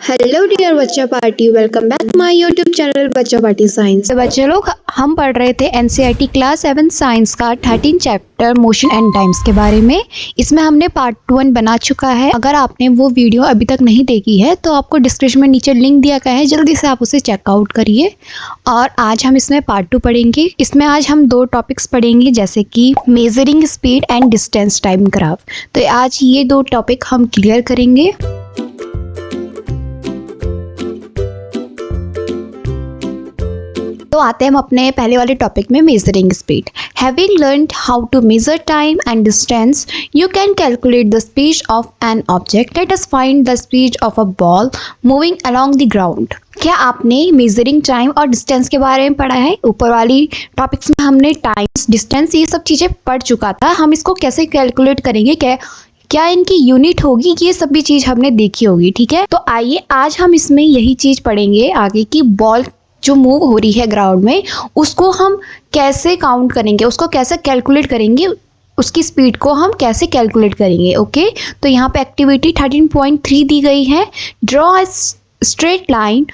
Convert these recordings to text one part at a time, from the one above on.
Hello dear बच्चा party, welcome back my YouTube channel बच्चा party science. तो बच्चे लोग, हम पढ़ रहे थे एनसीईआरटी क्लास 7 साइंस का 13 चैप्टर मोशन एंड टाइम्स के बारे में। इसमें हमने पार्ट 1 बना चुका है। अगर आपने वो वीडियो अभी तक नहीं देखी है तो आपको डिस्क्रिप्शन में नीचे लिंक दिया गया है, जल्दी से आप उसे चेकआउट करिए। और आज हम इसमें पार्ट 2 पढ़ेंगे। इसमें आज हम 2 टॉपिक्स पढ़ेंगे, जैसे कि measuring speed and distance time graph. तो आज ये 2 टॉपिक हम क्लियर करेंगे। तो आते हैं हम अपने पहले वाले टॉपिक में, measuring speed. Having learned how to measure time and distance, you can calculate the speed of an object. Let us find the speed of a ball moving along the ground. क्या आपने measuring time और distance के बारे में पढ़ा है? ऊपर वाली टॉपिक्स में हमने टाइम, डिस्टेंस, ये सब चीज़ें पढ़ चुका था। हम इसको कैसे कैलकुलेट करेंगे, क्या इनकी यूनिट होगी, ये सब भी चीज़ हमने देखी होगी। ठीक है, तो आइए आज हम इसमें यही चीज़ पढ़ेंगे आगे की। बॉल जो मूव हो रही है ग्राउंड में, उसको हम कैसे काउंट करेंगे, उसको कैसे कैलकुलेट करेंगे, उसकी स्पीड को हम कैसे कैलकुलेट करेंगे। ओके, तो यहाँ पे एक्टिविटी 13.3 दी गई है। Draw a straight line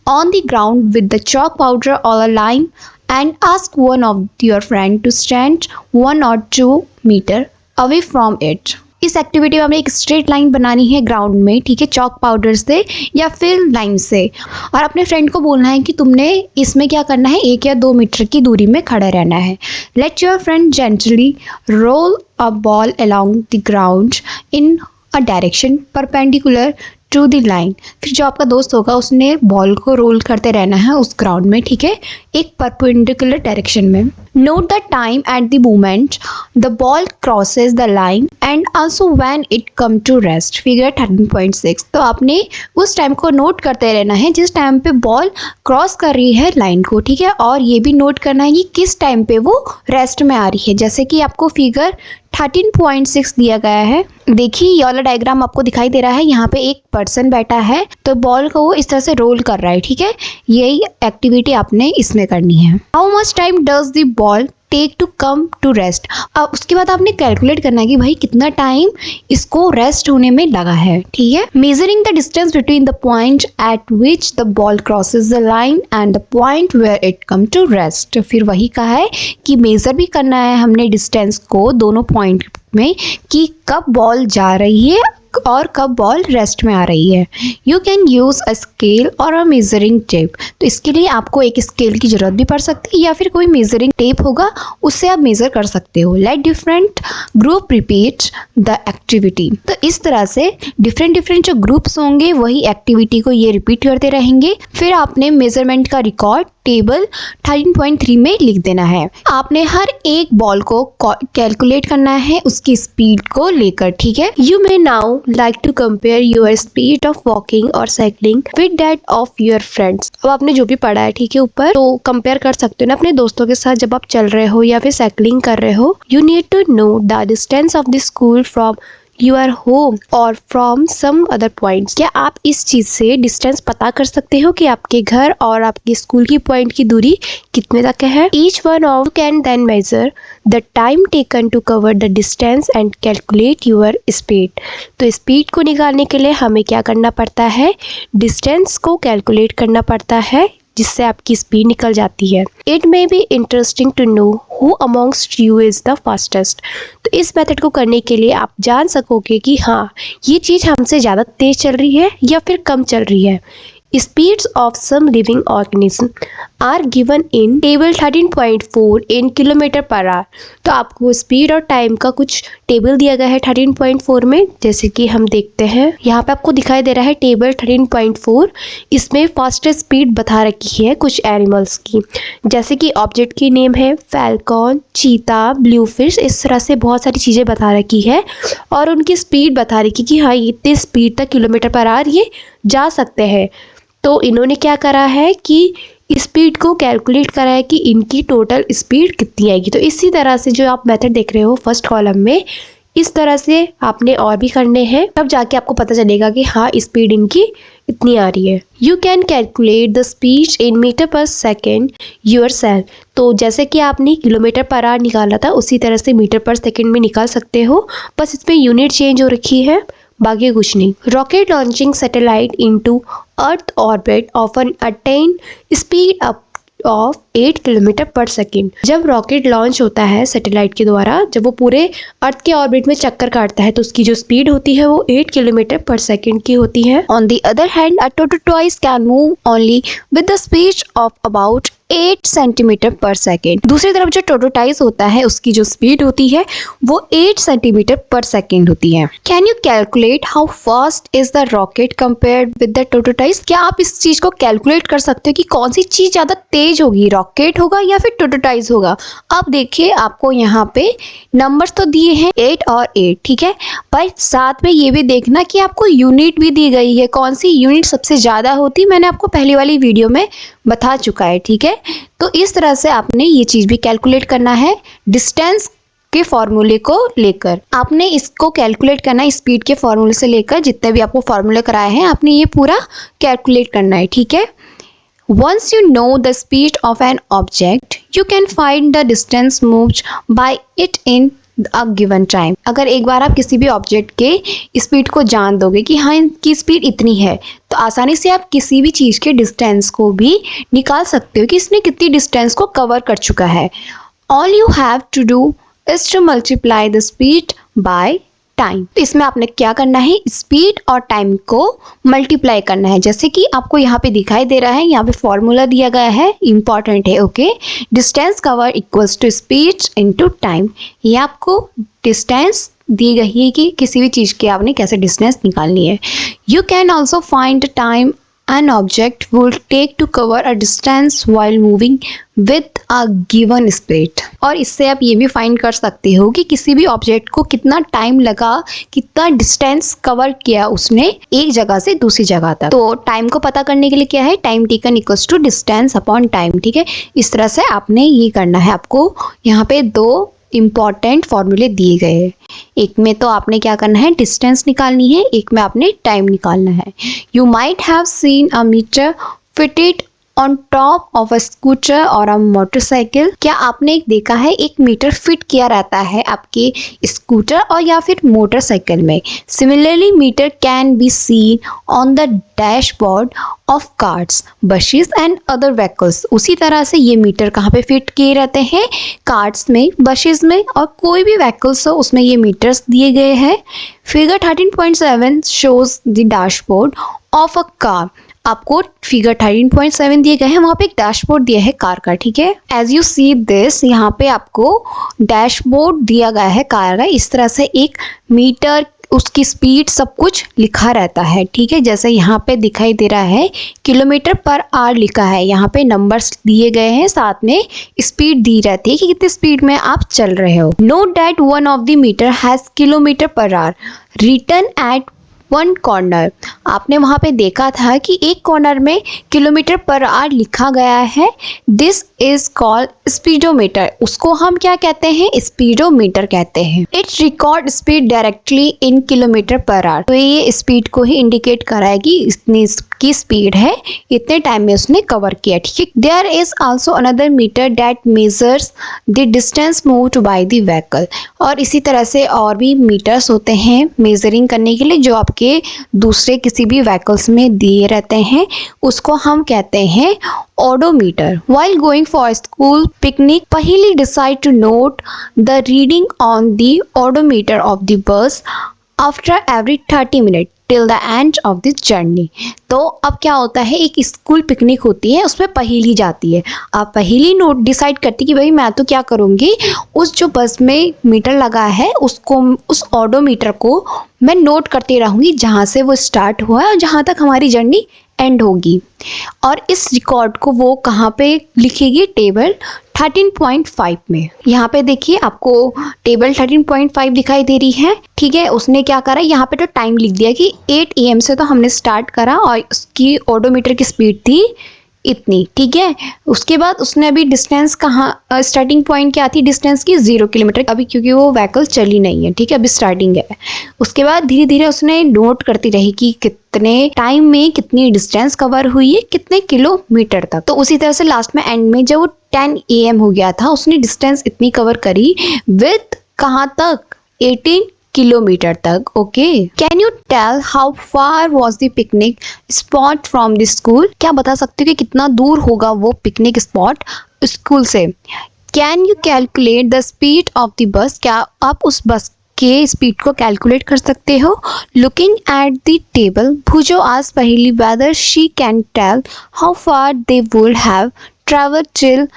on the ground with the chalk powder और a line and ask one of your friend to stand 1 or 2 metre away from it. इस एक्टिविटी में हमें एक स्ट्रेट लाइन बनानी है ग्राउंड में, ठीक है, चॉक पाउडर से या फिर लाइन से, और अपने फ्रेंड को बोलना है कि तुमने इसमें क्या करना है, 1 या 2 मीटर की दूरी में खड़ा रहना है। Let your friend gently roll a ball along the ground in a direction perpendicular to the line. फिर जो आपका दोस्त होगा उसने बॉल को रोल करते रहना है उस ग्राउंड में, ठीक है, एक परपेंडिकुलर डायरेक्शन में। Note the time at the moment the ball crosses the line and also when it come to rest. Figure 13.6। तो आपने उस टाइम को नोट करते रहना है जिस टाइम पे बॉल क्रॉस कर रही है लाइन को, ठीक है, और ये भी नोट करना है कि किस टाइम पे वो रेस्ट में आ रही है। जैसे कि आपको फिगर 13.6 दिया गया है। देखिए, ये वाला डायग्राम आपको दिखाई दे रहा है। यहाँ पे एक पर्सन बैठा है, तो बॉल को वो इस तरह से रोल कर रहा है, ठीक है। यही एक्टिविटी आपने इसमें करनी है। How much time does the ball take to come to rest. अब उसके बाद आपने कैलकुलेट करना है कि भाई कितना टाइम इसको रेस्ट होने में लगा है, ठीक है। Measuring the distance between the point at which the ball crosses the line and the point where it come to rest. फिर वही कहा है कि मेजर भी करना है हमने डिस्टेंस को दोनों पॉइंट में, कि कब बॉल जा रही है और कब बॉल रेस्ट में आ रही है। You can use a scale और अ मेजरिंग टेप। तो इसके लिए आपको एक स्केल की ज़रूरत भी पड़ सकती है या फिर कोई मेजरिंग टेप होगा, उससे आप मेज़र कर सकते हो। Let different group repeat the activity. तो इस तरह से डिफरेंट जो ग्रुप्स होंगे वही एक्टिविटी को ये रिपीट करते रहेंगे। फिर आपने मेजरमेंट का रिकॉर्ड टेबल 13.3 में लिख देना है। आपने हर एक बॉल को कैलकुलेट करना है उसकी स्पीड को लेकर, ठीक है। You may now like to compare your speed of walking और cycling with that of your friends. अब आपने जो भी पढ़ा है, ठीक है, ऊपर, तो कंपेयर कर सकते हो ना अपने दोस्तों के साथ जब आप चल रहे हो या फिर साइकिलिंग कर रहे हो। You need to know the distance of the school from your home और फ्रॉम सम अदर पॉइंट्स। क्या आप इस चीज़ से डिस्टेंस पता कर सकते हो कि आपके घर और आपके स्कूल की पॉइंट की दूरी कितने तक है? Each one of you can then measure the time taken to cover the distance and calculate your speed. तो स्पीड को निकालने के लिए हमें क्या करना पड़ता है, डिस्टेंस को कैलकुलेट करना पड़ता है, जिससे आपकी स्पीड निकल जाती है। It may be interesting to know who amongst you is the fastest. तो इस मेथड को करने के लिए आप जान सकोगे कि हाँ, ये चीज़ हमसे ज़्यादा तेज़ चल रही है या फिर कम चल रही है। Speeds of some living organism are given in table 13.4 in kilometre per our. तो आपको स्पीड और टाइम का कुछ टेबल दिया गया है 13.4 में, जैसे कि हम देखते हैं यहाँ पे आपको दिखाई दे रहा है टेबल 13.4। इसमें फास्टेस्ट स्पीड बता रखी है कुछ एनिमल्स की, जैसे कि ऑब्जेक्ट की नेम है फैल्कॉन, चीता, ब्लू फिश, इस तरह से बहुत सारी चीज़ें बता रखी है और उनकी स्पीड बता रखी कि हाँ, इतने स्पीड तक किलोमीटर पर आवर ये जा सकते हैं। तो इन्होंने क्या करा है कि स्पीड को कैलकुलेट करा है कि इनकी टोटल स्पीड कितनी आएगी। तो इसी तरह से जो आप मेथड देख रहे हो फर्स्ट कॉलम में, इस तरह से आपने और भी करने हैं, तब जाके आपको पता चलेगा कि हाँ, स्पीड इनकी इतनी आ रही है। You can calculate the speed in metre per second yourself. तो जैसे कि आपने किलोमीटर पर आवर निकाला था, उसी तरह से मीटर पर सेकेंड में निकाल सकते हो, बस इसमें यूनिट चेंज हो रखी है। बाकी कुछ नहीं। Rocket launching satellite into earth orbit often attain speed up of 8 kilometre पर सेकेंड। जब रॉकेट लॉन्च होता है सैटेलाइट के द्वारा, जब वो पूरे अर्थ के ऑर्बिट में चक्कर काटता है तो उसकी जो स्पीड होती है वो 8 किलोमीटर पर सेकेंड की होती है। On the other hand a tortoise can move only with the speed of about 8 centimetre per second. दूसरी तरफ जो टोर्टोइस होता है उसकी जो स्पीड होती है वो 8 सेंटीमीटर पर सेकेंड होती है। Can you calculate how fast is the rocket compared with the tortoise? क्या आप इस चीज को कैलकुलेट कर सकते हो कि कौन सी चीज ज्यादा तेज होगी, रॉकेट होगा या फिर टोर्टोइस होगा? अब देखिए आपको यहाँ पे नंबर्स तो दिए हैं 8 और 8, ठीक है, पर साथ में ये भी देखना कि आपको यूनिट भी दी गई है। कौन सी यूनिट सबसे ज्यादा होती, मैंने आपको पहली वाली वीडियो में बता चुका है, ठीक है। तो इस तरह से आपने ये चीज भी कैलकुलेट करना है डिस्टेंस के फॉर्मूले को लेकर। आपने इसको कैलकुलेट करना है स्पीड के फॉर्मूले से लेकर, जितने भी आपको फॉर्मूले कराए हैं आपने ये पूरा कैलकुलेट करना है, ठीक है। Once you know the speed of an object, you can find the distance moved by it in a given time. अगर एक बार आप किसी भी ऑब्जेक्ट के स्पीड को जान दोगे कि हाँ इनकी स्पीड इतनी है, तो आसानी से आप किसी भी चीज़ के डिस्टेंस को भी निकाल सकते हो कि इसने कितनी डिस्टेंस को कवर कर चुका है। All you have to do is to multiply the speed by time. तो इसमें आपने क्या करना है, स्पीड और टाइम को मल्टीप्लाई करना है। जैसे कि आपको यहाँ पे दिखाई दे रहा है, यहाँ पे फॉर्मूला दिया गया है, इंपॉर्टेंट है, okay. Distance cover equals to speed into time. ये आपको डिस्टेंस दी गई है कि किसी भी चीज़ की आपने कैसे डिस्टेंस निकालनी है। You can also find time an object will take to cover a distance while moving with a given speed। और इससे आप ये भी फाइंड कर सकते हो कि किसी भी ऑब्जेक्ट को कितना टाइम लगा, कितना डिस्टेंस कवर किया उसने एक जगह से दूसरी जगह तक। तो टाइम को पता करने के लिए क्या है, time taken equals to distance upon time, ठीक है। इस तरह से आपने ये करना है। आपको यहाँ पे 2 इम्पॉर्टेंट फॉर्मूले दिए गए हैं। एक में तो आपने क्या करना है, डिस्टेंस निकालनी है, एक में आपने टाइम निकालना है। You might have seen a meter fitted on top of a scooter और अ मोटरसाइकिल। क्या आपने देखा है एक मीटर फिट किया रहता है आपके स्कूटर और या फिर मोटरसाइकिल में। Similarly meter can be seen on the dashboard of cars, buses and other vehicles. उसी तरह से ये मीटर कहाँ पे फिट किए रहते हैं, कार्स में, बसेस में, और कोई भी व्हीकल्स हो उसमें ये मीटर्स दिए गए हैं। Figure 13.7 shows the dashboard of a car. आपको फिगर 13.7 दिए गए हैं, वहाँ पे एक डैशबोर्ड दिया है कार का, ठीक है। एज यू सी दिस, यहाँ पे आपको डैशबोर्ड दिया गया है कार का। इस तरह से एक मीटर, उसकी स्पीड, सब कुछ लिखा रहता है, ठीक है। जैसे यहाँ पे दिखाई दे रहा है किलोमीटर पर आवर लिखा है, यहाँ पे नंबर्स दिए गए हैं, साथ में स्पीड दी रहती है कि कितनी स्पीड में आप चल रहे हो। Note that one of the meter has kilometre per hour written at 1 corner. आपने वहाँ पे देखा था कि एक कॉर्नर में किलोमीटर पर आवर लिखा गया है। This is called speedometer. उसको हम क्या कहते हैं, स्पीडोमीटर कहते हैं। It record speed directly in kilometre per our. तो ये स्पीड को ही इंडिकेट कराएगी, इतनी की स्पीड है, इतने टाइम में उसने कवर किया, ठीक है। There is also another meter that measures the distance moved by the vehicle. और इसी तरह से और भी मीटर्स होते हैं मेजरिंग करने के लिए, जो आपके दूसरे किसी भी व्हीकल्स में दिए रहते हैं, उसको हम कहते हैं odometer. While going for a school picnic, Pahili decide to note the reading on the odometer of the bus after every 30 minutes till the end of the journey। तो अब क्या होता है, एक स्कूल पिकनिक होती है, उसमें पहेली जाती है। आप पहेली नोट डिसाइड करती कि भाई मैं तो क्या करूँगी, उस जो बस में मीटर लगा है उसको, उस ओडोमीटर को मैं नोट करती रहूँगी जहाँ से वो स्टार्ट हुआ है और जहाँ तक हमारी जर्नी एंड होगी। और इस रिकॉर्ड को वो कहाँ पे लिखेगी, टेबल 13.5 में। यहाँ पे देखिए आपको टेबल 13.5 दिखाई दे रही है, ठीक है। उसने क्या करा, यहाँ पे तो टाइम लिख दिया कि 8 AM से तो हमने स्टार्ट करा और उसकी ओडोमीटर की स्पीड थी इतनी, ठीक है। उसके बाद उसने अभी डिस्टेंस कहाँ, स्टार्टिंग पॉइंट क्या थी डिस्टेंस की, 0 किलोमीटर, अभी क्योंकि वो व्हीकल चली नहीं है, ठीक है, अभी स्टार्टिंग है। उसके बाद धीरे धीरे उसने नोट करती रही कि कितने टाइम में कितनी डिस्टेंस कवर हुई है, कितने किलोमीटर तक। तो उसी तरह से लास्ट में एंड में जब वो 10 AM हो गया था, उसने डिस्टेंस इतनी कवर करी विथ कहाँ तक, 18 किलोमीटर तक। Okay, can you tell how far was the picnic spot from the school? क्या बता सकते हो कि कितना दूर होगा वो पिकनिक स्पॉट स्कूल से? Can you calculate the speed of the bus? क्या आप उस बस के स्पीड को कैलकुलेट कर सकते हो? लुकिंग एट द टेबल, भुजो आज पहली whether she can tell how far they would have travel till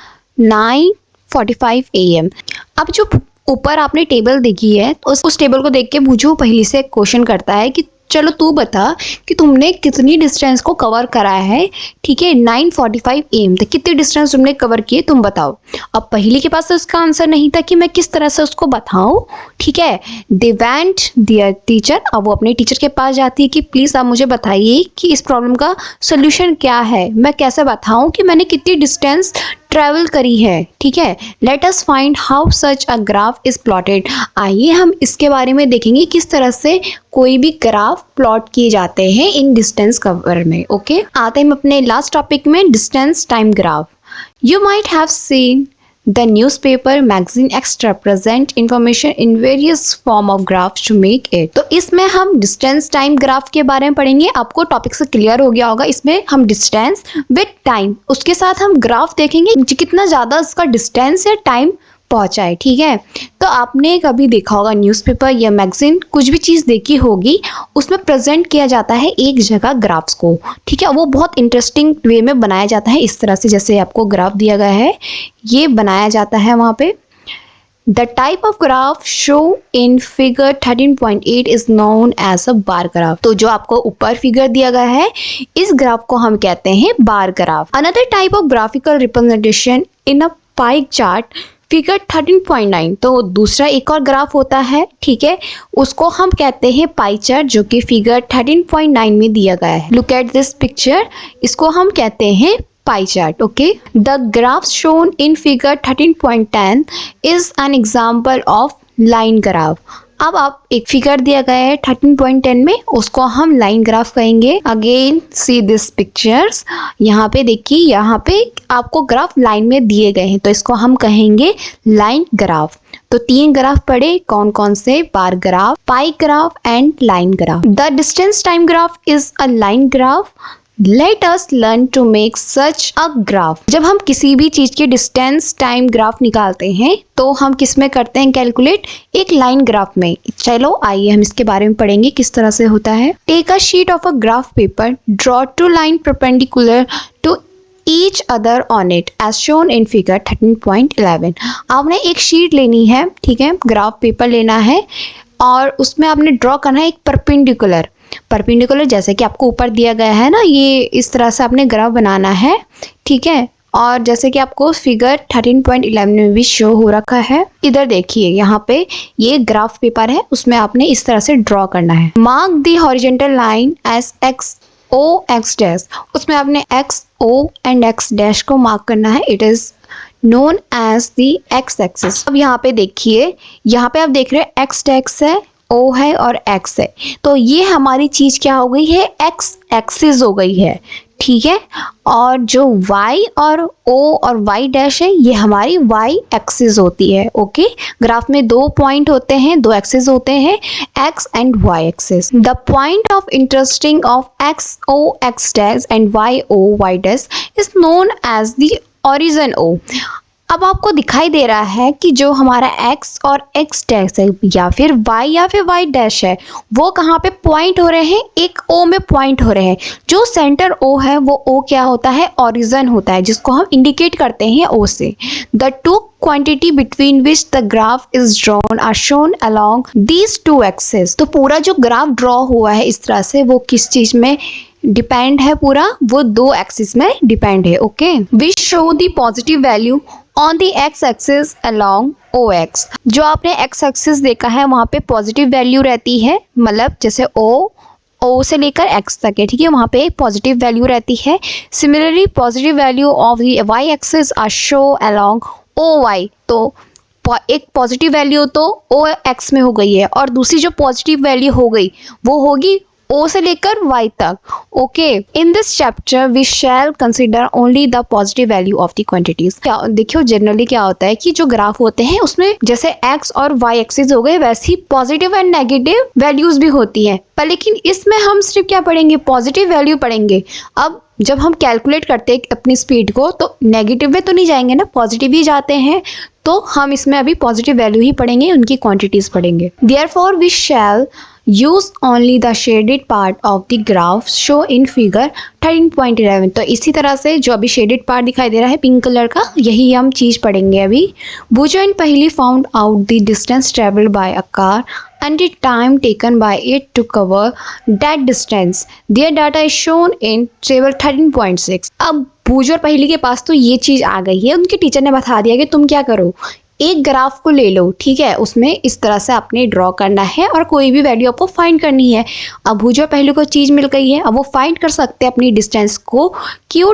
9:45 AM। अब जो ऊपर आपने टेबल देखी है, उस टेबल को देख के भुजो पहली से क्वेश्चन करता है कि चलो तू बता कि तुमने कितनी डिस्टेंस को कवर कराया है। ठीक है, 9:45 AM तक कितनी डिस्टेंस तुमने कवर किए, तुम बताओ। अब पहले के पास तो उसका आंसर नहीं था कि मैं किस तरह से उसको बताऊं। ठीक है, दे वेंट देयर टीचर, अब वो अपने टीचर के पास जाती है कि प्लीज़ आप मुझे बताइए कि इस प्रॉब्लम का सोल्यूशन क्या है, मैं कैसे बताऊं कि मैंने कितनी डिस्टेंस ट्रैवल करी है। ठीक है, late us find how such a graph is plotted. आइए हम इसके बारे में देखेंगे किस तरह से कोई भी ग्राफ प्लॉट किए जाते हैं इन डिस्टेंस कवर में। ओके, आते हैं हम अपने लास्ट टॉपिक में, distance time graph. You might have scene the newspaper magazine extra present information in various form of graphs to make it। तो इसमें हम डिस्टेंस टाइम ग्राफ के बारे में पढ़ेंगे। आपको टॉपिक से क्लियर हो गया होगा, इसमें हम डिस्टेंस विद टाइम, उसके साथ हम ग्राफ देखेंगे कितना ज़्यादा इसका डिस्टेंस या टाइम पहुंचा है। ठीक है, तो आपने कभी देखा होगा न्यूज़पेपर या मैगजीन, कुछ भी चीज़ देखी होगी, उसमें प्रेजेंट किया जाता है एक जगह ग्राफ्स को। ठीक है, वो बहुत इंटरेस्टिंग वे में बनाया जाता है, इस तरह से जैसे आपको ग्राफ दिया गया है ये बनाया जाता है वहाँ पे। The type of graph show in figure 13.8 is known as a bar graph. तो जो आपको ऊपर फिगर दिया गया है, इस ग्राफ को हम कहते हैं bar graph. Another type of graphical representation in a pie chart figure 13.9, तो दूसरा एक और ग्राफ होता है। ठीक है, उसको हम कहते हैं पाई चार्ट, जो कि फिगर 13.9 में दिया गया है। लुक एट दिस पिक्चर, इसको हम कहते हैं pie chart. Okay, the graph shown in figure 13.10 is an example of line graph. अब आप एक फिगर दिया गया है 13.10 में, उसको हम लाइन ग्राफ कहेंगे। अगेन सी दिस पिक्चर्स, यहाँ पे देखिए, यहाँ पे आपको ग्राफ लाइन में दिए गए हैं, तो इसको हम कहेंगे लाइन ग्राफ। तो 3 ग्राफ पढ़े, कौन कौन से? Bar graph, pie graph and line graph. The distance time graph is a line graph. Let us learn to make such a graph. जब हम किसी भी चीज की डिस्टेंस टाइम ग्राफ निकालते हैं तो हम किस में करते हैं कैलकुलेट? एक लाइन ग्राफ में। चलो आइए हम इसके बारे में पढ़ेंगे किस तरह से होता है। Take a sheet of a graph paper, draw 2 line perpendicular to each other on it as shown in figure 13.11। आपने एक शीट लेनी है, ठीक है, ग्राफ पेपर लेना है और उसमें आपने ड्रॉ करना है एक परपेंडिकुलर जैसे कि आपको ऊपर दिया गया है ना, ये इस तरह से आपने ग्राफ बनाना है। ठीक है, और जैसे कि आपको फिगर 13.11 में भी शो हो रखा है, इधर देखिए यहाँ पे ये ग्राफ पेपर है, उसमें आपने इस तरह से ड्रॉ करना है। Mark the horizontal line as x o x dash, उसमें आपने x o and x dash को मार्क करना है। It is known as the x axis. अब यहाँ पे देखिए, यहाँ पे आप देख रहे हैं एक्स एक्स है, ओ है और एक्स है, तो ये हमारी चीज क्या हो गई है? एक्स एक्सिस हो गई है। ठीक है, और जो y और o और y डैश है, ये हमारी y एक्सिस होती है। ओके, ग्राफ में 2 पॉइंट होते हैं, 2 एक्सिस होते हैं, x and y axis. The point of interesting of x o x dash and y o y dash is known as the origin o। अब आपको दिखाई दे रहा है कि जो हमारा x और x डैश है या फिर y डैश है, वो कहाँ पे पॉइंट हो रहे हैं? एक O में पॉइंट हो रहे हैं। जो सेंटर O है वो O क्या होता है? ओरिजिन होता है, जिसको हम इंडिकेट करते हैं O से। The two quantity between which the graph is drawn are shown along these 2 axis. तो पूरा जो ग्राफ ड्रॉ हुआ है इस तरह से, वो किस चीज में डिपेंड है? पूरा वो 2 एक्सिस में डिपेंड है। Okay, which show the positive value on the x axis along o x. जो आपने एक्स एक्सिस देखा है वहाँ पे पॉजिटिव वैल्यू रहती है, मतलब जैसे ओ से लेकर एक्स तक है, ठीक है, वहाँ पे पॉजिटिव वैल्यू रहती है। Similarly positive value of the y axis are show along o y. तो एक पॉजिटिव वैल्यू तो ओ एक्स में हो गई है और दूसरी जो पॉजिटिव वैल्यू हो गई वो होगी ओ से लेकर y तक। Okay, in this chapter we shall consider only the positive value of the quantities. क्या देखियो, जनरली क्या होता है कि जो ग्राफ होते हैं उसमें जैसे x और y एक्सिस हो गए, वैसे ही पॉजिटिव एंड नेगेटिव वैल्यूज भी होती हैं, पर लेकिन इसमें हम सिर्फ क्या पढ़ेंगे, पॉजिटिव वैल्यू पढ़ेंगे। अब जब हम कैलकुलेट करते हैं अपनी स्पीड को तो नेगेटिव में तो नहीं जाएंगे ना, पॉजिटिव ही जाते हैं, तो हम इसमें अभी पॉजिटिव वैल्यू ही पढ़ेंगे, उनकी क्वांटिटीज पढ़ेंगे। Therefore we shall use only the shaded part of the graph show in figure 13.11। तो इसी तरह से जो अभी शेडेड पार्ट दिखाई दे रहा है पिंक कलर का, यही हम चीज पढ़ेंगे अभी। Bujo and Paheli found out the distance traveled by a car and the time taken by it to cover that distance. Their data is shown in table 13.6। अब बूजो और पहेली के पास तो ये चीज आ गई है, उनके टीचर ने बता दिया कि तुम क्या करो, एक ग्राफ को ले लो, ठीक है, उसमें इस तरह से आपने ड्रॉ करना है और कोई भी वैल्यू आपको फाइंड करनी है। अब भूजो पहले को चीज मिल गई है, अब वो फाइंड कर सकते हैं अपनी डिस्टेंस को कि वो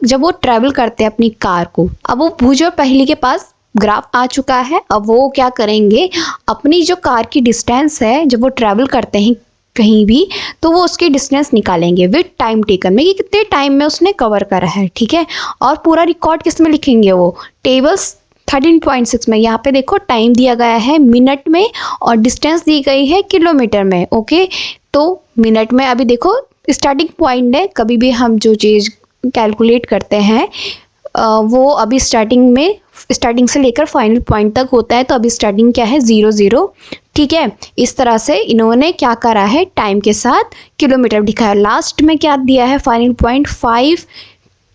जब वो ट्रैवल करते हैं अपनी कार को। अब वो भूजो पहले के पास ग्राफ आ चुका है, अब वो क्या करेंगे, अपनी जो कार की डिस्टेंस है जब वो ट्रैवल करते हैं कहीं भी, तो वो उसकी डिस्टेंस निकालेंगे विद टाइम टेकन में, कि कितने टाइम में उसने कवर करा है, ठीक है। और पूरा रिकॉर्ड किस में लिखेंगे, वो टेबल्स 13.6 में। यहाँ पे देखो टाइम दिया गया है मिनट में और डिस्टेंस दी गई है किलोमीटर में। ओके, तो मिनट में अभी देखो स्टार्टिंग पॉइंट है, कभी भी हम जो चीज़ कैलकुलेट करते हैं वो अभी स्टार्टिंग से लेकर फाइनल पॉइंट तक होता है, तो अभी स्टार्टिंग क्या है 0 ठीक है। इस तरह से इन्होंने क्या करा है, टाइम के साथ किलोमीटर दिखाया। लास्ट में क्या दिया है, फाइनल पॉइंट 5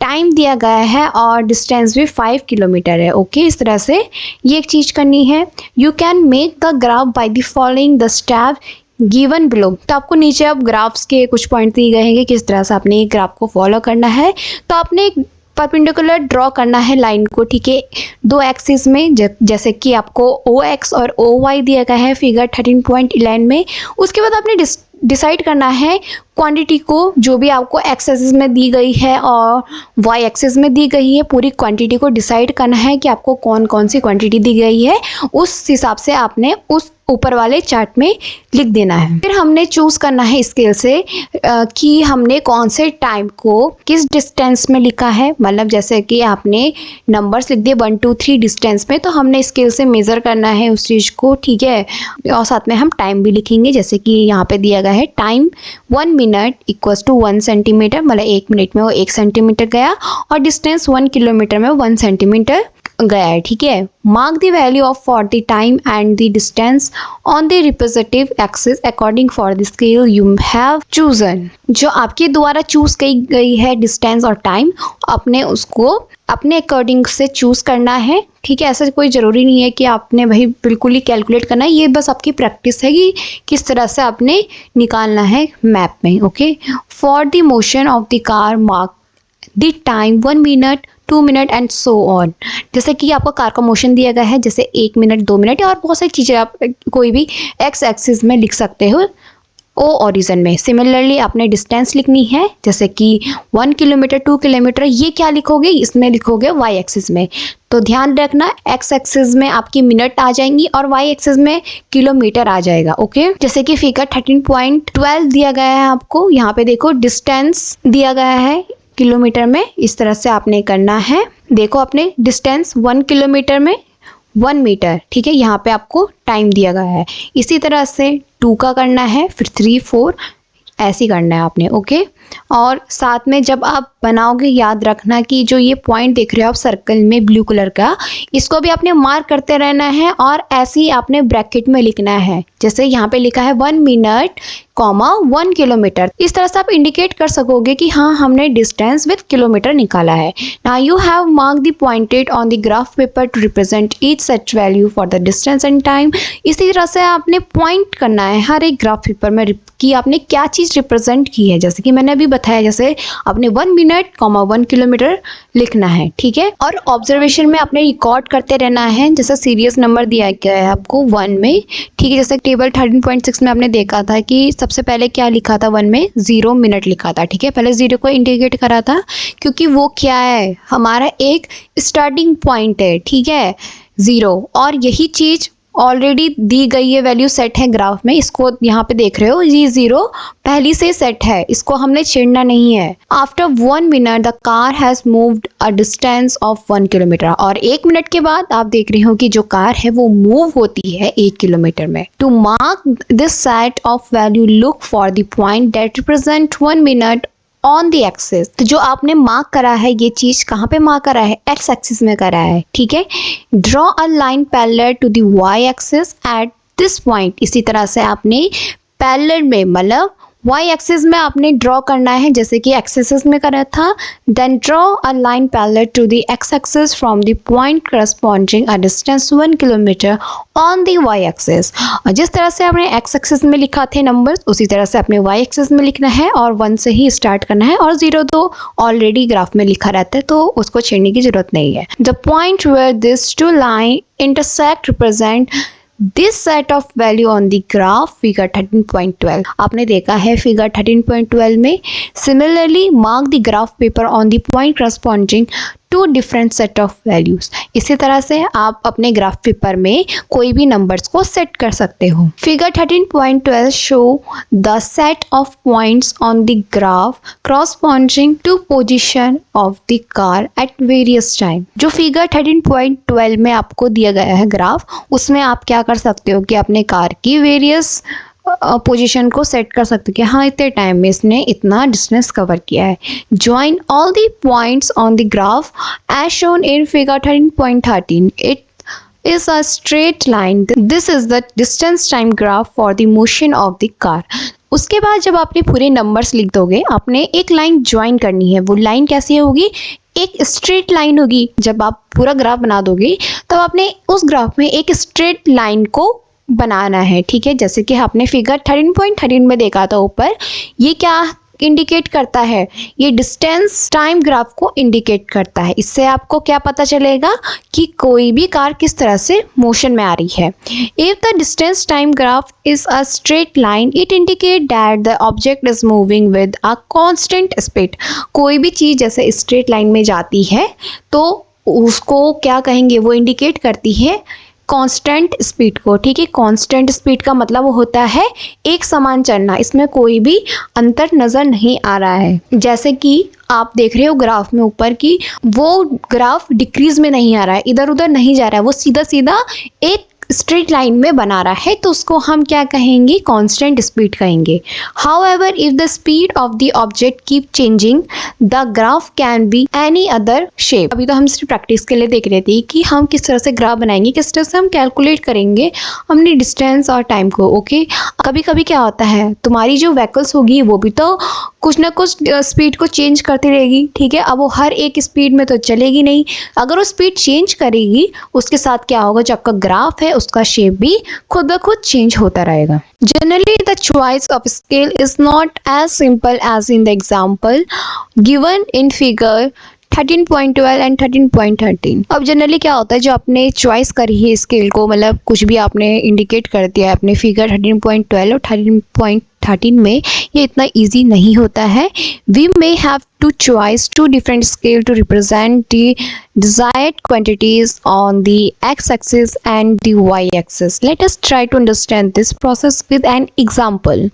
टाइम दिया गया है और डिस्टेंस भी 5 किलोमीटर है। ओके, इस तरह से ये एक चीज़ करनी है। You can make the graph by the following the step given below. तो आपको नीचे अब ग्राफ्स के कुछ पॉइंट दिए गए हैं कि किस तरह से आपने ग्राफ को फॉलो करना है। तो आपने एक परपेंडिकुलर ड्रॉ करना है लाइन को, ठीक है, दो एक्सिस में, जैसे कि आपको ओ एक्स और ओ वाई दिया गया है फिगर 13.11 में। उसके बाद आपने डिसाइड करना है क्वांटिटी को, जो भी आपको एक्स एक्सिस में दी गई है और वाई एक्सिस में दी गई है, पूरी क्वांटिटी को डिसाइड करना है कि आपको कौन कौन सी क्वांटिटी दी गई है, उस हिसाब से आपने उस ऊपर वाले चार्ट में लिख देना है। फिर हमने चूज करना है स्केल से कि हमने कौन से टाइम को किस डिस्टेंस में लिखा है, मतलब जैसे कि आपने नंबर्स लिख दिए 1 2 3 डिस्टेंस में, तो हमने स्केल से मेजर करना है उस चीज़ को, ठीक है। और साथ में हम टाइम भी लिखेंगे, जैसे कि यहाँ पे दिया गया है time 1 minute equals to 1 centimetre, मतलब 1 मिनट में वो 1 सेंटीमीटर गया, और डिस्टेंस 1 किलोमीटर में 1 सेंटीमीटर गया है, ठीक है। Mark the value of for the time and the distance on the representative axis according for the scale you have chosen. जो आपके द्वारा चूज की गई है डिस्टेंस और टाइम, अपने उसको अपने अकॉर्डिंग से चूज करना है, ठीक है। ऐसा कोई ज़रूरी नहीं है कि आपने भाई बिल्कुल ही कैलकुलेट करना है, ये बस आपकी प्रैक्टिस है कि किस तरह से आपने निकालना है मैप में। Okay, for the motion of the car mark the time 1 minute 2 minute and so on. जैसे कि आपको कार का मोशन दिया गया है, जैसे 1 मिनट 2 मिनट, और बहुत सारी चीज़ें आप कोई भी एक्स एक्सिस में लिख सकते हो ओ ओरिजिन में। सिमिलरली आपने डिस्टेंस लिखनी है, जैसे कि 1 किलोमीटर 2 किलोमीटर, ये क्या लिखोगे, इसमें लिखोगे वाई एक्सिस में। तो ध्यान रखना एक्स एक्सिस में आपकी मिनट आ जाएंगी और वाई एक्सिस में किलोमीटर आ जाएगा। ओके, जैसे कि फिगर 13.12 दिया गया है आपको, यहाँ पे देखो डिस्टेंस दिया गया है किलोमीटर में, इस तरह से आपने करना है। देखो अपने डिस्टेंस 1 किलोमीटर में 1 मीटर, ठीक है। यहाँ पे आपको टाइम दिया गया है, इसी तरह से 2 का करना है, फिर 3 4 ऐसे करना है आपने। ओके, और साथ में जब आप बनाओगे याद रखना कि जो ये पॉइंट देख रहे हो आप सर्कल में ब्लू कलर का, इसको भी आपने मार्क करते रहना है और ऐसे ही आपने ब्रैकेट में लिखना है। जैसे यहाँ पे लिखा है 1 मिनट 1 किलोमीटर, इस तरह से आप इंडिकेट कर सकोगे कि हाँ हमने डिस्टेंस विद किलोमीटर निकाला है। Now you have mark the pointed on the graph paper two represent each such value for the distance and time. इसी तरह से आपने पॉइंट करना है हर एक ग्राफ पेपर में कि आपने क्या चीज़ रिप्रेजेंट की है। जैसे कि मैंने अभी बताया, जैसे आपने 1 मिनट 1 किलोमीटर लिखना है, ठीक है। और ऑब्जर्वेशन में आपने रिकॉर्ड करते रहना है, जैसे सीरियस नंबर दिया गया है आपको 1 में, ठीक है। जैसे टेबल 13.6 में आपने देखा था कि सबसे पहले क्या लिखा था, 1 में 0 मिनट लिखा था, ठीक है। पहले 0 को इंडिकेट करा था क्योंकि वो क्या है, हमारा एक स्टार्टिंग पॉइंट है, ठीक है, 0। और यही चीज़ ऑलरेडी दी गई ये वैल्यू सेट है ग्राफ में, इसको यहाँ पे देख रहे हो, ये 0 पहली से सेट है, इसको हमने छेड़ना नहीं है। After 1 minute the car has moved a distance of 1 kilometre, और 1 मिनट के बाद आप देख रहे हो कि जो कार है वो मूव होती है 1 किलोमीटर में। To mark this set of value look for the point that represent 1 minute on the axis. तो जो आपने मार्क करा है, ये चीज कहाँ पे मार्क करा है, एक्स एक्सिस में करा है, ठीक है। Draw a line parallel to the y axis at this point. इसी तरह से आपने पैरेलल में, मतलब वाई एक्सिस में आपने ड्रॉ करना है, जैसे कि एक्स एक्सिस में करा था। Then draw a line parallel to the x axis from the point corresponding a distance 1 kilometre on the y axis. और जिस तरह से आपने एक्स एक्सिस में लिखा थे नंबर्स, उसी तरह से अपने वाई एक्सिस में लिखना है और 1 से ही स्टार्ट करना है, और 0 तो ऑलरेडी ग्राफ में लिखा रहता है तो उसको छेड़ने की जरूरत नहीं है। The point where this two line intersect represent this set of value on the graph figure 13.12। आपने देखा है फिगर 13.12 में, similarly mark the graph paper on the point corresponding to different set of values. इसी तरह से आप अपने graph paper में कोई भी नंबर्स को सेट कर सकते हो। Figure 13.12 show the set of points on the graph corresponding to position of the car at various time. जो फिगर 13.12 में आपको दिया गया है ग्राफ, उसमें आप क्या कर सकते हो कि अपने कार की वेरियस पोजीशन को सेट कर सकते हो कि हाँ इतने टाइम में इसने इतना डिस्टेंस कवर किया है। Join all the points on the graph as shown in figure 13.13। It is a straight line. This is the distance time graph for the motion of the car. उसके बाद जब आपने पूरे नंबर्स लिख दोगे, आपने एक लाइन ज्वाइन करनी है। वो लाइन कैसी होगी, एक स्ट्रेट लाइन होगी। जब आप पूरा ग्राफ बना दोगे तब आपने उस ग्राफ में एक स्ट्रेट लाइन को बनाना है, ठीक है। जैसे कि आपने फिगर 13.13 में देखा था ऊपर, ये क्या इंडिकेट करता है, ये डिस्टेंस टाइम ग्राफ को इंडिकेट करता है। इससे आपको क्या पता चलेगा कि कोई भी कार किस तरह से मोशन में आ रही है। If the distance time graph is a straight line it indicate that the object is moving with a constant speed. कोई भी चीज़ जैसे स्ट्रेट लाइन में जाती है तो उसको क्या कहेंगे, वो इंडिकेट करती है कांस्टेंट स्पीड को, ठीक है। कांस्टेंट स्पीड का मतलब होता है एक समान चलना, इसमें कोई भी अंतर नज़र नहीं आ रहा है। जैसे कि आप देख रहे हो ग्राफ में ऊपर की, वो ग्राफ डिक्रीज में नहीं आ रहा है, इधर उधर नहीं जा रहा है, वो सीधा सीधा एक स्ट्रेट लाइन में बना रहा है, तो उसको हम क्या कहेंगे, कांस्टेंट स्पीड कहेंगे। However if the speed of the object keep changing the graph can be any other shape. अभी तो हम सिर्फ प्रैक्टिस के लिए देख रहे थे कि हम किस तरह से ग्राफ बनाएंगे, किस तरह से हम कैलकुलेट करेंगे हमने डिस्टेंस और टाइम को, ओके। कभी कभी क्या होता है, तुम्हारी जो व्हीकल्स होगी वो भी तो कुछ ना कुछ स्पीड को चेंज करती रहेगी, ठीक है। अब वो हर एक स्पीड में तो चलेगी नहीं, अगर वो स्पीड चेंज करेगी उसके साथ क्या होगा, जो आपका ग्राफ है उसका शेप भी खुद ब खुद चेंज होता रहेगा। Generally, the choice of scale is not as simple as in the example given in figure 13.12 and 13.13। अब जनरली क्या होता है, जो आपने चॉइस करी है स्केल को, मतलब कुछ भी आपने इंडिकेट कर दिया है अपने फिगर 13.12 और 13.13 में, ये इतना इजी नहीं होता है। We may have to choice to different scale to represent the desired quantities on the x-axis and the y-axis. Let us try to understand this process with an example.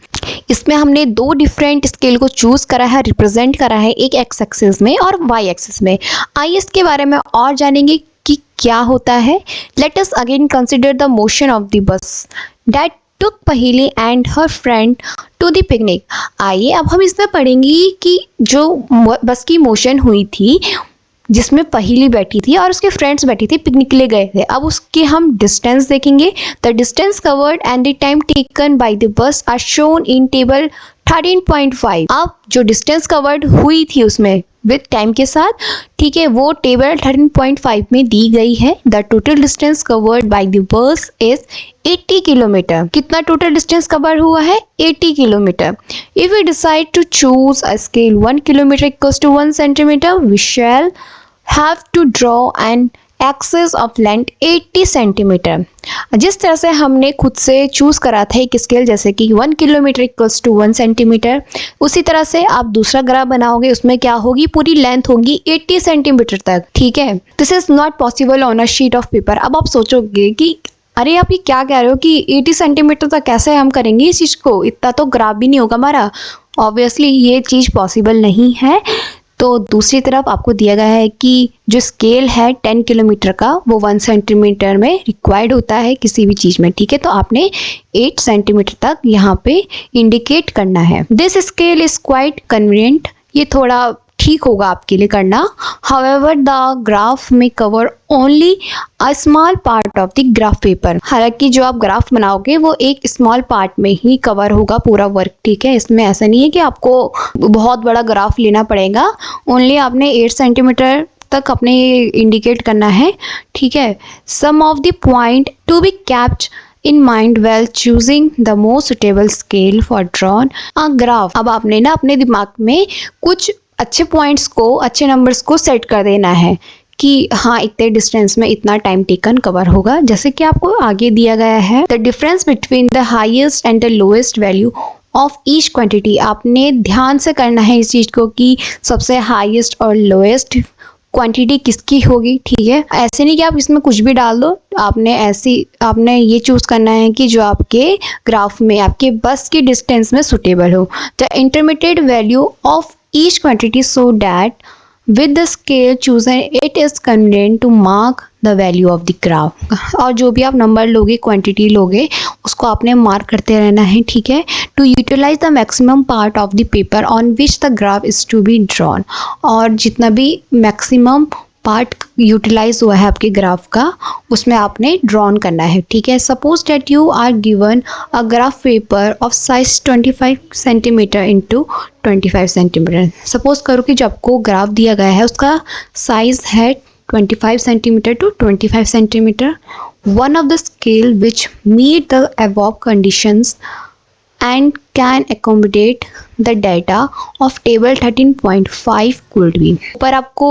इसमें हमने दो डिफरेंट स्केल को choose करा है, represent करा है, एक x axis में और वाई एक्सिस में। आइए इसके बारे में और जानेंगे कि क्या होता है। Let us again consider the motion of the bus that took पहेली and her friend to the picnic. आइए अब हम इसमें पढ़ेंगे कि जो बस की मोशन हुई थी, जिसमें पहेली बैठी थी और उसके फ्रेंड्स बैठी थी, पिकनिक के लिए गए थे। अब उसके हम डिस्टेंस देखेंगे। The distance covered and the time taken by the bus are shown in table 13.5। अब जो डिस्टेंस कवर्ड हुई थी उसमें विद टाइम के साथ, ठीक है, वो टेबल 13.5 में दी गई है। The total distance covered by the bus is 80 kilometre. कितना टोटल डिस्टेंस कवर हुआ है, 80 kilometre. If we decide to choose a scale 1 kilometre equals to 1 centimetre, we shall have to draw an axis of length 80 centimetre. जिस तरह से हमने खुद से choose करा था एक स्केल, जैसे कि 1 किलोमीटर इक्वल्स टू 1 सेंटीमीटर, उसी तरह से आप दूसरा ग्राफ बनाओगे, उसमें क्या होगी, पूरी लेंथ होगी 80 सेंटीमीटर तक, ठीक है। This is not possible on a sheet of paper. अब आप सोचोगे कि अरे आप ये क्या कह रहे हो कि 80 सेंटीमीटर तक कैसे हम करेंगे इस चीज़ को, इतना तो ग्राफ भी नहीं होगा हमारा। ऑब्वियसली ये चीज़ पॉसिबल नहीं है। तो दूसरी तरफ आपको दिया गया है कि जो स्केल है 10 किलोमीटर का वो 1 सेंटीमीटर में रिक्वायर्ड होता है किसी भी चीज़ में, ठीक है। तो आपने 8 सेंटीमीटर तक यहाँ पे इंडिकेट करना है। This scale is quite convenient, ये थोड़ा ठीक होगा आपके लिए करना। हाउएवर द ग्राफ में cover only a small part of the graph paper, हालांकि जो आप ग्राफ बनाओगे वो एक स्मॉल पार्ट में ही कवर होगा पूरा वर्क, ठीक है। इसमें ऐसा नहीं है कि आपको बहुत बड़ा ग्राफ लेना पड़ेगा, ओनली आपने 8 सेंटीमीटर तक अपने इंडिकेट करना है, ठीक है। Some of the point to be kept in mind while choosing the most suitable scale for drawn a graph। अब आपने ना अपने दिमाग में कुछ अच्छे पॉइंट्स को, अच्छे नंबर्स को सेट कर देना है कि हाँ इतने डिस्टेंस में इतना टाइम टेकन कवर होगा। जैसे कि आपको आगे दिया गया है, the difference between the highest and the lowest value of each quantity. आपने ध्यान से करना है इस चीज़ को कि सबसे हाईएस्ट और लोएस्ट क्वांटिटी किसकी होगी, ठीक है। ऐसे नहीं कि आप इसमें कुछ भी डाल दो, आपने ये चूज करना है कि जो आपके ग्राफ में आपके बस की डिस्टेंस में सुटेबल हो। The intermediate value of each quantity so that with the scale chosen it is convenient to mark the value of the graph. और जो भी आप नंबर लोगे, क्वांटिटी लोगे, उसको आपने मार्क करते रहना है, ठीक है। To utilise the maximum part of the paper on which the graph is to be drawn. और जितना भी मैक्सिमम पार्ट यूटिलाइज हुआ है आपके ग्राफ का उसमें आपने ड्रॉन करना है, ठीक है। Suppose that you are given a graph paper of size 25 centimetre into 25 centimetre. Suppose करो कि जो आपको ग्राफ दिया गया है उसका साइज है 25 centimetre to 25 centimetre. One of the scale which meet the above conditions and can accommodate the data of table 13.5 could be। ऊपर आपको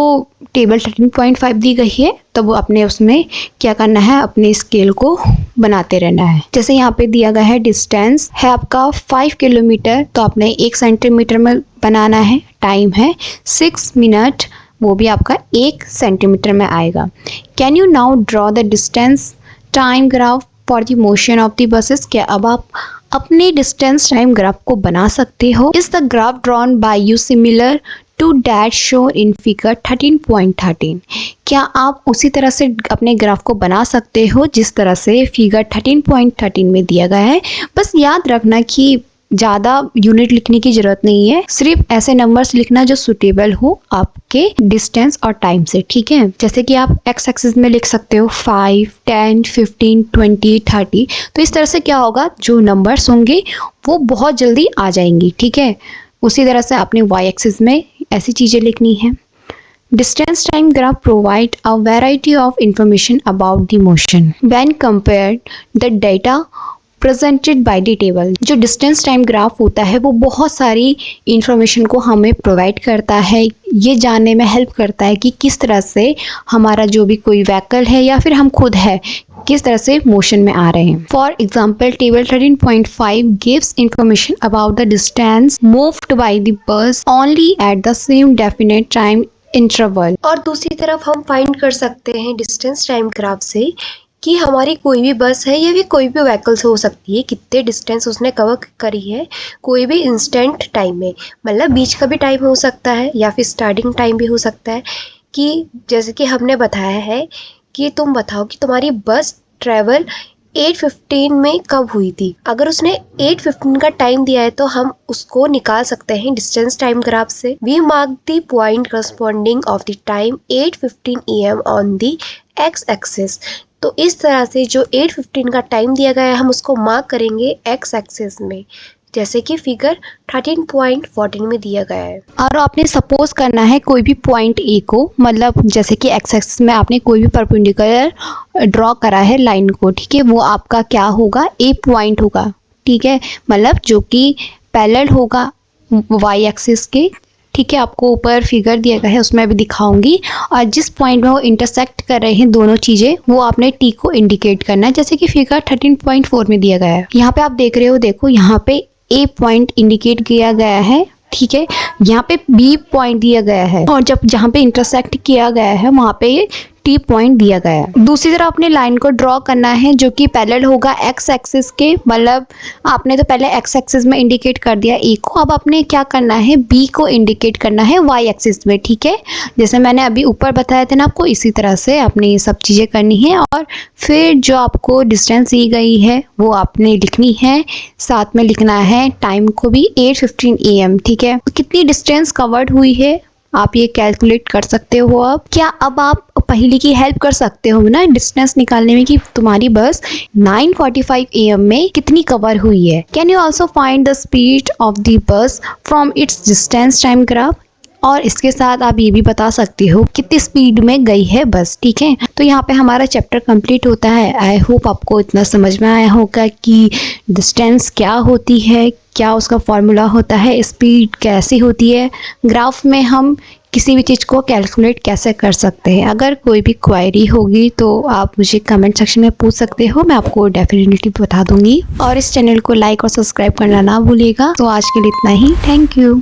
टेबल 13.5 दी गई है, तो वो आपने उसमें क्या करना है, अपने स्केल को बनाते रहना है। जैसे यहाँ पे दिया गया है डिस्टेंस है आपका 5 किलोमीटर, तो आपने 1 सेंटीमीटर में बनाना है। टाइम है 6 मिनट, वो भी आपका 1 सेंटीमीटर में आएगा। Can you now draw the distance time graph for the motion of the buses. क्या अब आप अपने डिस्टेंस टाइम ग्राफ को बना सकते हो। Is the graph drawn by you similar to that show in figure 13.13। क्या आप उसी तरह से अपने ग्राफ को बना सकते हो जिस तरह से फिगर 13.13 में दिया गया है। बस याद रखना कि ज़्यादा यूनिट लिखने की ज़रूरत नहीं है, सिर्फ ऐसे नंबर्स लिखना जो सुटेबल हो आपके डिस्टेंस और टाइम से, ठीक है। जैसे कि आप एक्स एक्सिस में लिख सकते हो 5, 10, 15, 20, 30। तो इस तरह से क्या होगा, जो नंबर्स होंगे वो बहुत जल्दी आ जाएंगी, ठीक है। उसी तरह से आपने वाई एक्सिस में ऐसी चीज़ें लिखनी है। Distance time graph provide a variety of information about the motion when compared the data presented by the table. जो डिस्टेंस टाइम ग्राफ होता है वो बहुत सारी इंफॉर्मेशन को हमें प्रोवाइड करता है, ये जानने में हेल्प करता है कि किस तरह से हमारा जो भी कोई व्हीकल है या फिर हम खुद है किस तरह से मोशन में आ रहे हैं। For example table 13.5 gives information about the distance moved by the बस only at the same definite time interval. और दूसरी तरफ हम फाइंड कर सकते हैं डिस्टेंस टाइम ग्राफ से कि हमारी कोई भी बस है या फिर कोई भी व्हीकल्स हो सकती है, कितने डिस्टेंस उसने कवर करी है कोई भी इंस्टेंट टाइम में, मतलब बीच का भी टाइम हो सकता है या फिर स्टार्टिंग टाइम भी हो सकता है। कि जैसे कि हमने बताया है कि तुम बताओ कि तुम्हारी बस ट्रैवल 8:15 में कब हुई थी। अगर उसने 8:15 का टाइम दिया है तो हम उसको निकाल सकते हैं डिस्टेंस टाइम ग्राफ से। We mark the point corresponding of the time 8:15 AM on the x axis. तो इस तरह से जो 8:15 का टाइम दिया गया है हम उसको मार्क करेंगे एक्स एक्सिस में, जैसे कि फिगर 13.14 में दिया गया है। और आपने सपोज करना है कोई भी पॉइंट ए को, मतलब जैसे कि एक्स एक्सिस में आपने कोई भी परपेंडिकुलर ड्रॉ करा है लाइन को, ठीक है। वो आपका क्या होगा, ए पॉइंट होगा, ठीक है। मतलब जो कि पैरेलल होगा वाई एक्सिस के, ठीक है। आपको ऊपर फिगर दिया गया है उसमें भी दिखाऊंगी। और जिस पॉइंट में वो इंटरसेक्ट कर रहे हैं दोनों चीज़ें, वो आपने टी को इंडिकेट करना है, जैसे कि फिगर 13.4 में दिया गया है। यहाँ पे आप देख रहे हो, देखो यहाँ पे ए पॉइंट इंडिकेट किया गया है, ठीक है। यहाँ पे बी पॉइंट दिया गया है और जब जहाँ पे इंटरसेक्ट किया गया है वहाँ पे 50 पॉइंट दिया गया है। दूसरी तरफ अपने लाइन को ड्रॉ करना है जो कि पैरेलल होगा एक्स एक्सिस के, मतलब आपने तो पहले एक्स एक्सिस में इंडिकेट कर दिया ए को, अब आपने क्या करना है बी को इंडिकेट करना है वाई एक्सिस में, ठीक है। जैसे मैंने अभी ऊपर बताया था ना आपको, इसी तरह से आपने ये सब चीज़ें करनी है और फिर जो आपको डिस्टेंस दी गई है वो आपने लिखनी है, साथ में लिखना है टाइम को भी 8:15 AM, ठीक है। कितनी डिस्टेंस कवर्ड हुई है आप ये कैलकुलेट कर सकते हो। अब क्या अब आप पहली की हेल्प कर सकते हो ना डिस्टेंस निकालने में कि तुम्हारी बस 9:45 AM में कितनी कवर हुई है। Can you also find the speed of the बस from its distance time graph, और इसके साथ आप ये भी बता सकते हो कितनी स्पीड में गई है बस, ठीक है। तो यहाँ पे हमारा चैप्टर कंप्लीट होता है। आई होप आपको इतना समझ में आया होगा कि डिस्टेंस क्या होती है, क्या उसका फॉर्मूला होता है, स्पीड कैसी होती है, ग्राफ में हम किसी भी चीज़ को कैलकुलेट कैसे कर सकते हैं। अगर कोई भी क्वेरी होगी तो आप मुझे कमेंट सेक्शन में पूछ सकते हो, मैं आपको डेफिनेटली बता दूंगी। और इस चैनल को लाइक और सब्सक्राइब करना ना भूलिएगा। तो आज के लिए इतना ही, थैंक यू।